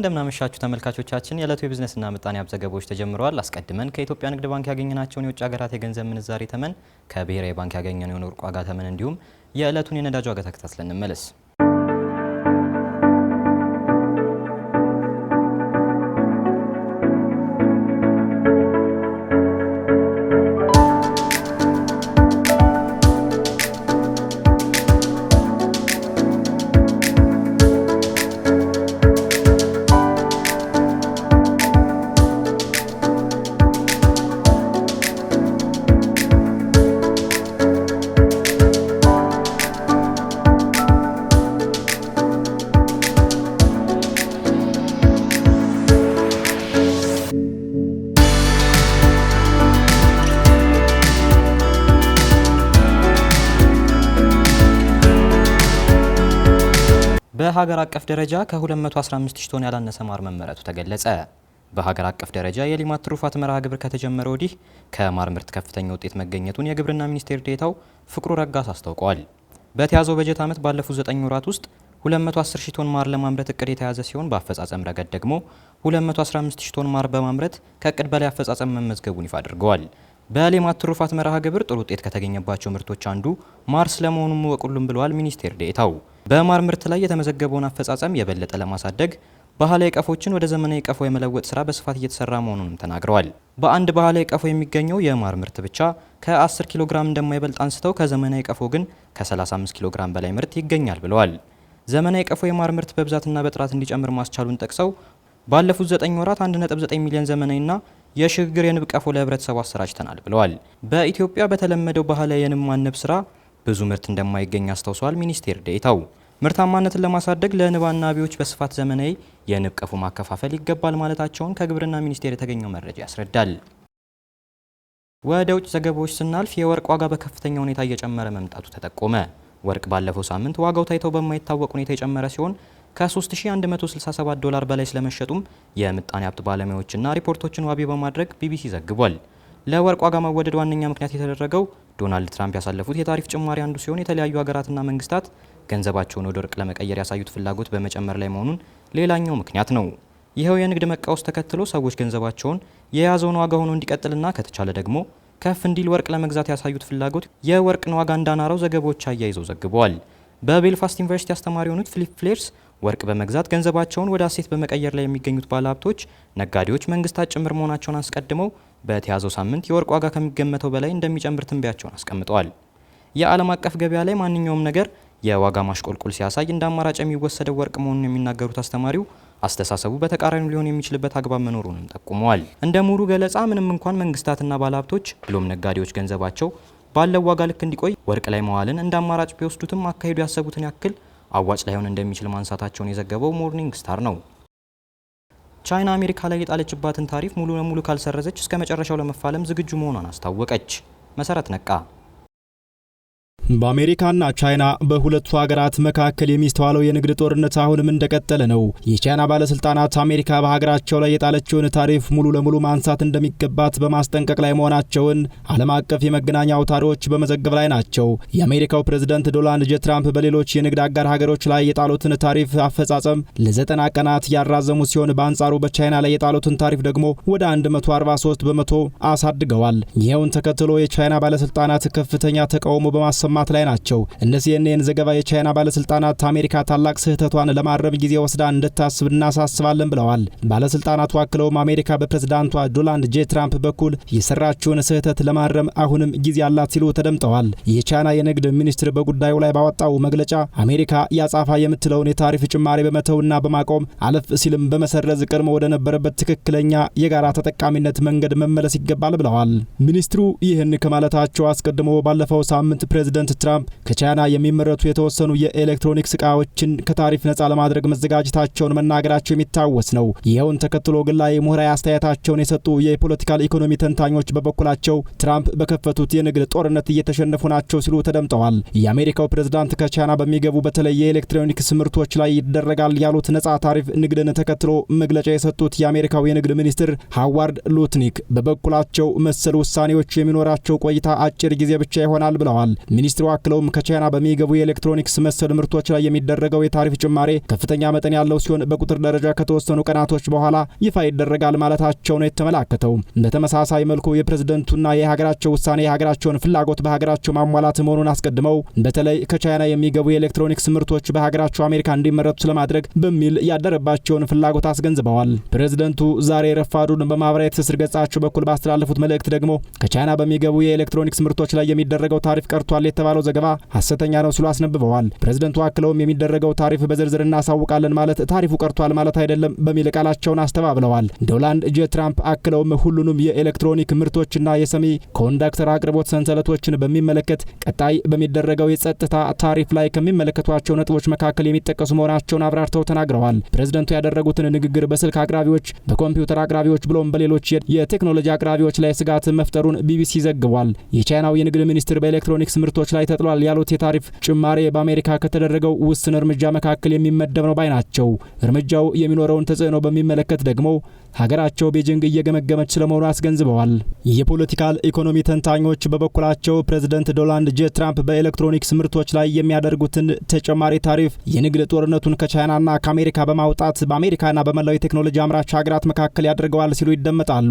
እንደምናመሻችሁ ተመልካቾቻችን የዕለቱ የቢዝነስና ምጣኔ ሀብት ዘገባዎች ተጀምረዋል። አስቀድመን ከኢትዮጵያ ንግድ ባንክ ያገኘናቸውን የውጭ ሀገራት የገንዘብ ምንዛሬ ተመን፣ ከብሔራዊ ባንክ ያገኘነውን የወርቅ ዋጋ ተመን እንዲሁም የዕለቱን የነዳጅ ዋጋ ተከታትለን እንመለስ። በሀገር አቀፍ ደረጃ ከ215 ቶን ያላነሰ ማር መመረቱ ተገለጸ። በሀገር አቀፍ ደረጃ የሌማት ትሩፋት መርሃ ግብር ከተጀመረ ወዲህ ከማር ምርት ከፍተኛ ውጤት መገኘቱን የግብርና ሚኒስቴር ዴኤታው ፍቅሩ ረጋሳ አስታውቀዋል። በተያዘው በጀት ዓመት ባለፉት 9 ወራት ውስጥ 210 ሺህ ቶን ማር ለማምረት እቅድ የተያዘ ሲሆን በአፈጻጸም ረገድ ደግሞ 215 ሺህ ቶን ማር በማምረት ከእቅድ በላይ አፈጻጸም መመዝገቡን ይፋ አድርገዋል። በሌማት ትሩፋት መርሃ ግብር ጥሩ ውጤት ከተገኘባቸው ምርቶች አንዱ ማር ስለመሆኑም ወቁሉም ብለዋል ሚኒስቴር ዴኤታው። በማር ምርት ላይ የተመዘገበውን አፈጻጸም የበለጠ ለማሳደግ ባህላዊ ቀፎችን ወደ ዘመናዊ ቀፎ የመለወጥ ስራ በስፋት እየተሰራ መሆኑንም ተናግረዋል። በአንድ ባህላዊ ቀፎ የሚገኘው የማር ምርት ብቻ ከ10 ኪሎ ግራም እንደማይበልጥ አንስተው ከዘመናዊ ቀፎ ግን ከ35 ኪሎ ግራም በላይ ምርት ይገኛል ብለዋል። ዘመናዊ ቀፎ የማር ምርት በብዛትና በጥራት እንዲጨምር ማስቻሉን ጠቅሰው ባለፉት 9 ወራት 1.9 ሚሊዮን ዘመናዊና የሽግግር የንብ ቀፎ ለህብረተሰቡ አሰራጭተናል ብለዋል። በኢትዮጵያ በተለመደው ባህላዊ የንብ ማነብ ስራ ብዙ ምርት እንደማይገኝ አስታውሰዋል ሚኒስቴር ዴኤታው። ምርታማነትን ለማሳደግ ለንብ አናቢዎች በስፋት ዘመናዊ የንብ ቀፎ ማከፋፈል ይገባል ማለታቸውን ከግብርና ሚኒስቴር የተገኘው መረጃ ያስረዳል። ወደ ውጭ ዘገባዎች ስናልፍ የወርቅ ዋጋ በከፍተኛ ሁኔታ እየጨመረ መምጣቱ ተጠቆመ። ወርቅ ባለፈው ሳምንት ዋጋው ታይተው በማይታወቅ ሁኔታ የጨመረ ሲሆን ከ3167 ዶላር በላይ ስለመሸጡም የምጣኔ ሀብት ባለሙያዎችና ሪፖርቶችን ዋቢ በማድረግ ቢቢሲ ዘግቧል። ለወርቅ ዋጋ መወደድ ዋነኛ ምክንያት የተደረገው ዶናልድ ትራምፕ ያሳለፉት የታሪፍ ጭማሪ አንዱ ሲሆን የተለያዩ ሀገራትና መንግስታት ገንዘባቸውን ወደ ወርቅ ለመቀየር ያሳዩት ፍላጎት በመጨመር ላይ መሆኑን ሌላኛው ምክንያት ነው። ይኸው የንግድ መቃወስ ተከትሎ ሰዎች ገንዘባቸውን የያዘውን ዋጋ ሆኖ እንዲቀጥልና ከተቻለ ደግሞ ከፍ እንዲል ወርቅ ለመግዛት ያሳዩት ፍላጎት የወርቅን ዋጋ እንዳናረው ዘገቦች አያይዘው ዘግበዋል። በቤልፋስት ዩኒቨርሲቲ አስተማሪ የሆኑት ፊሊፕ ፍሌርስ ወርቅ በመግዛት ገንዘባቸውን ወደ አሴት በመቀየር ላይ የሚገኙት ባለሀብቶች፣ ነጋዴዎች፣ መንግስታት ጭምር መሆናቸውን አስቀድመው በተያዘው ሳምንት የወርቅ ዋጋ ከሚገመተው በላይ እንደሚጨምር ትንበያቸውን አስቀምጠዋል። የዓለም አቀፍ ገበያ ላይ ማንኛውም ነገር የዋጋ ማሽቆልቆል ሲያሳይ እንደ አማራጭ የሚወሰደው ወርቅ መሆኑን የሚናገሩት አስተማሪው አስተሳሰቡ በተቃራኒው ሊሆን የሚችልበት አግባብ መኖሩንም ጠቁመዋል። እንደ ምሁሩ ገለጻ ምንም እንኳን መንግስታትና ባለሀብቶች ብሎም ነጋዴዎች ገንዘባቸው ባለው ዋጋ ልክ እንዲቆይ ወርቅ ላይ መዋልን እንደ አማራጭ ቢወስዱትም አካሄዱ ያሰቡትን ያክል አዋጭ ላይሆን እንደሚችል ማንሳታቸውን የዘገበው ሞርኒንግ ስታር ነው። ቻይና አሜሪካ ላይ የጣለችባትን ታሪፍ ሙሉ ለሙሉ ካልሰረዘች እስከ መጨረሻው ለመፋለም ዝግጁ መሆኗን አስታወቀች። መሰረት ነቃ። በአሜሪካና ቻይና በሁለቱ ሀገራት መካከል የሚስተዋለው የንግድ ጦርነት አሁንም እንደቀጠለ ነው። የቻይና ባለስልጣናት አሜሪካ በሀገራቸው ላይ የጣለችውን ታሪፍ ሙሉ ለሙሉ ማንሳት እንደሚገባት በማስጠንቀቅ ላይ መሆናቸውን ዓለም አቀፍ የመገናኛ አውታሮች በመዘገብ ላይ ናቸው። የአሜሪካው ፕሬዝዳንት ዶናልድ ጄ ትራምፕ በሌሎች የንግድ አጋር ሀገሮች ላይ የጣሉትን ታሪፍ አፈጻጸም ለ90 ቀናት ያራዘሙ ሲሆን በአንጻሩ በቻይና ላይ የጣሉትን ታሪፍ ደግሞ ወደ 143 በመቶ አሳድገዋል። ይኸውን ተከትሎ የቻይና ባለስልጣናት ከፍተኛ ተቃውሞ በማሰማት ላይ ናቸው። እነ ሲኤንኤን ዘገባ የቻይና ባለስልጣናት አሜሪካ ታላቅ ስህተቷን ለማረም ጊዜ ወስዳ እንድታስብ እናሳስባለን ብለዋል። ባለስልጣናቱ አክለውም አሜሪካ በፕሬዝዳንቷ ዶናልድ ጄ ትራምፕ በኩል የሰራችውን ስህተት ለማረም አሁንም ጊዜ አላት ሲሉ ተደምጠዋል። የቻይና የንግድ ሚኒስትር በጉዳዩ ላይ ባወጣው መግለጫ አሜሪካ ያጻፋ የምትለውን የታሪፍ ጭማሪ በመተውና በማቆም አለፍ ሲልም በመሰረዝ ቀድሞ ወደ ነበረበት ትክክለኛ የጋራ ተጠቃሚነት መንገድ መመለስ ይገባል ብለዋል። ሚኒስትሩ ይህን ከማለታቸው አስቀድሞ ባለፈው ሳምንት ፕሬዝዳንት ትራምፕ ከቻይና የሚመረቱ የተወሰኑ የኤሌክትሮኒክስ ዕቃዎችን ከታሪፍ ነፃ ለማድረግ መዘጋጀታቸውን መናገራቸው የሚታወስ ነው። ይኸውን ተከትሎ ግላዊ ምሁራዊ አስተያየታቸውን የሰጡ የፖለቲካል ኢኮኖሚ ተንታኞች በበኩላቸው ትራምፕ በከፈቱት የንግድ ጦርነት እየተሸነፉ ናቸው ሲሉ ተደምጠዋል። የአሜሪካው ፕሬዝዳንት ከቻይና በሚገቡ በተለይ የኤሌክትሮኒክስ ምርቶች ላይ ይደረጋል ያሉት ነፃ ታሪፍ ንግድን ተከትሎ መግለጫ የሰጡት የአሜሪካው የንግድ ሚኒስትር ሃዋርድ ሉትኒክ በበኩላቸው መሰል ውሳኔዎች የሚኖራቸው ቆይታ አጭር ጊዜ ብቻ ይሆናል ብለዋል። ሚኒስትሩ አክለውም ከቻይና በሚገቡ የኤሌክትሮኒክስ መሰል ምርቶች ላይ የሚደረገው የታሪፍ ጭማሬ ከፍተኛ መጠን ያለው ሲሆን በቁጥር ደረጃ ከተወሰኑ ቀናቶች በኋላ ይፋ ይደረጋል ማለታቸው ነው የተመላከተው። በተመሳሳይ መልኩ የፕሬዝደንቱና የሀገራቸው ውሳኔ የሀገራቸውን ፍላጎት በሀገራቸው ማሟላት መሆኑን አስቀድመው በተለይ ከቻይና የሚገቡ የኤሌክትሮኒክስ ምርቶች በሀገራቸው አሜሪካ እንዲመረቱ ስለማድረግ በሚል ያደረባቸውን ፍላጎት አስገንዝበዋል። ፕሬዝደንቱ ዛሬ ረፋዱን በማህበራዊ ትስስር ገጻቸው በኩል ባስተላለፉት መልእክት ደግሞ ከቻይና በሚገቡ የኤሌክትሮኒክስ ምርቶች ላይ የሚደረገው ታሪፍ ቀርቷል የተባለው ዘገባ ሐሰተኛ ነው ሲሉ አስነብበዋል። ፕሬዝደንቱ አክለውም የሚደረገው ታሪፍ በዝርዝር እናሳውቃለን ማለት ታሪፉ ቀርቷል ማለት አይደለም በሚል ቃላቸውን አስተባብለዋል። ዶናልድ ጄ ትራምፕ አክለውም ሁሉንም የኤሌክትሮኒክ ምርቶችና የሰሚ ኮንዳክተር አቅርቦት ሰንሰለቶችን በሚመለከት ቀጣይ በሚደረገው የጸጥታ ታሪፍ ላይ ከሚመለከቷቸው ነጥቦች መካከል የሚጠቀሱ መሆናቸውን አብራርተው ተናግረዋል። ፕሬዝደንቱ ያደረጉትን ንግግር በስልክ አቅራቢዎች፣ በኮምፒውተር አቅራቢዎች ብሎም በሌሎች የቴክኖሎጂ አቅራቢዎች ላይ ስጋት መፍጠሩን ቢቢሲ ዘግቧል። የቻይናው የንግድ ሚኒስትር በኤሌክትሮኒክስ ምርቶች ላይ ተጥሏል ያሉት የታሪፍ ጭማሬ በአሜሪካ ከተደረገው ውስን እርምጃ መካከል የሚመደብ ነው ባይ ናቸው። እርምጃው የሚኖረውን ተጽዕኖ በሚመለከት ደግሞ ሀገራቸው ቤጂንግ እየገመገመች ስለመሆኑ አስገንዝበዋል። የፖለቲካል ኢኮኖሚ ተንታኞች በበኩላቸው ፕሬዝደንት ዶናልድ ጄ ትራምፕ በኤሌክትሮኒክስ ምርቶች ላይ የሚያደርጉትን ተጨማሪ ታሪፍ የንግድ ጦርነቱን ከቻይናና ከአሜሪካ በማውጣት በአሜሪካና በመላው የቴክኖሎጂ አምራች ሀገራት መካከል ያደርገዋል ሲሉ ይደመጣሉ።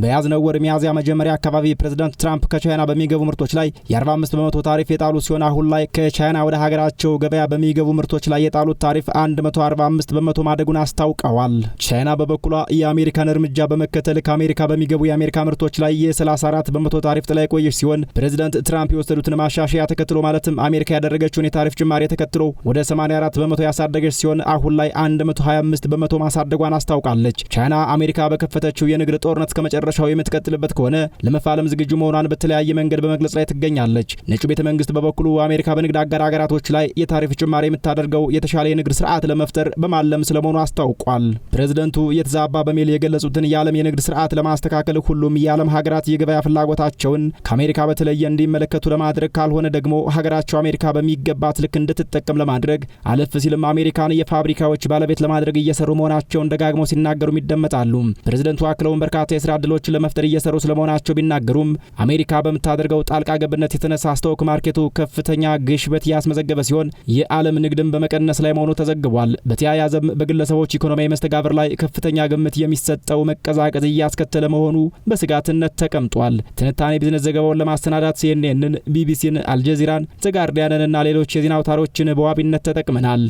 በያዝነው ወር ሚያዝያ መጀመሪያ አካባቢ ፕሬዝደንት ትራምፕ ከቻይና በሚገቡ ምርቶች ላይ የ45 በመቶ ታሪፍ የጣሉ ሲሆን አሁን ላይ ከቻይና ወደ ሀገራቸው ገበያ በሚገቡ ምርቶች ላይ የጣሉት ታሪፍ 145 በመቶ ማደጉን አስታውቀዋል። ቻይና በበኩሏ የአሜሪካን እርምጃ በመከተል ከአሜሪካ በሚገቡ የአሜሪካ ምርቶች ላይ የ34 በመቶ ታሪፍ ጥላ የቆየች ሲሆን ፕሬዝዳንት ትራምፕ የወሰዱትን ማሻሻያ ተከትሎ ማለትም አሜሪካ ያደረገችውን የታሪፍ ጭማሪ ተከትሎ ወደ 84 በመቶ ያሳደገች ሲሆን አሁን ላይ 125 በመቶ ማሳደጓን አስታውቃለች። ቻይና አሜሪካ በከፈተችው የንግድ ጦርነት ከመጨረሻው የምትቀጥልበት ከሆነ ለመፋለም ዝግጁ መሆኗን በተለያየ መንገድ በመግለጽ ላይ ትገኛለች። ነጩ ቤተ መንግስት በበኩሉ አሜሪካ በንግድ አጋር ሀገራቶች ላይ የታሪፍ ጭማሪ የምታደርገው የተሻለ የንግድ ስርዓት ለመፍጠር በማለም ስለመሆኑ አስታውቋል። ፕሬዝዳንቱ የተዛባ በሚል የገለጹትን የዓለም የንግድ ስርዓት ለማስተካከል ሁሉም የዓለም ሀገራት የገበያ ፍላጎታቸውን ከአሜሪካ በተለየ እንዲመለከቱ ለማድረግ ካልሆነ ደግሞ ሀገራቸው አሜሪካ በሚገባት ልክ እንድትጠቀም ለማድረግ አለፍ ሲልም አሜሪካን የፋብሪካዎች ባለቤት ለማድረግ እየሰሩ መሆናቸውን ደጋግመው ሲናገሩም ይደመጣሉ። ፕሬዝዳንቱ አክለውም በርካታ የስራ ዕድሎችን ለመፍጠር እየሰሩ ስለመሆናቸው ቢናገሩም አሜሪካ በምታደርገው ጣልቃ ገብነት የተነሳ ስቶክ ማርኬቱ ከፍተኛ ግሽበት ያስመዘገበ ሲሆን የዓለም ንግድም በመቀነስ ላይ መሆኑ ተዘግቧል። በተያያዘም በግለሰቦች ኢኮኖሚያዊ መስተጋብር ላይ ከፍተኛ ግምት የሚሰጠው መቀዛቀዝ እያስከተለ መሆኑ በስጋትነት ተቀምጧል። ትንታኔ ቢዝነስ ዘገባውን ለማስተናዳት ሲኤንኤንን፣ ቢቢሲን፣ አልጀዚራን፣ ዘጋርዲያንን እና ሌሎች የዜና አውታሮችን በዋቢነት ተጠቅመናል።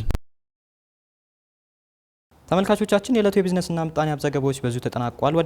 ተመልካቾቻችን የዕለቱ የቢዝነስና ምጣኔ ሀብት ዘገባዎች በዚሁ ተጠናቋል።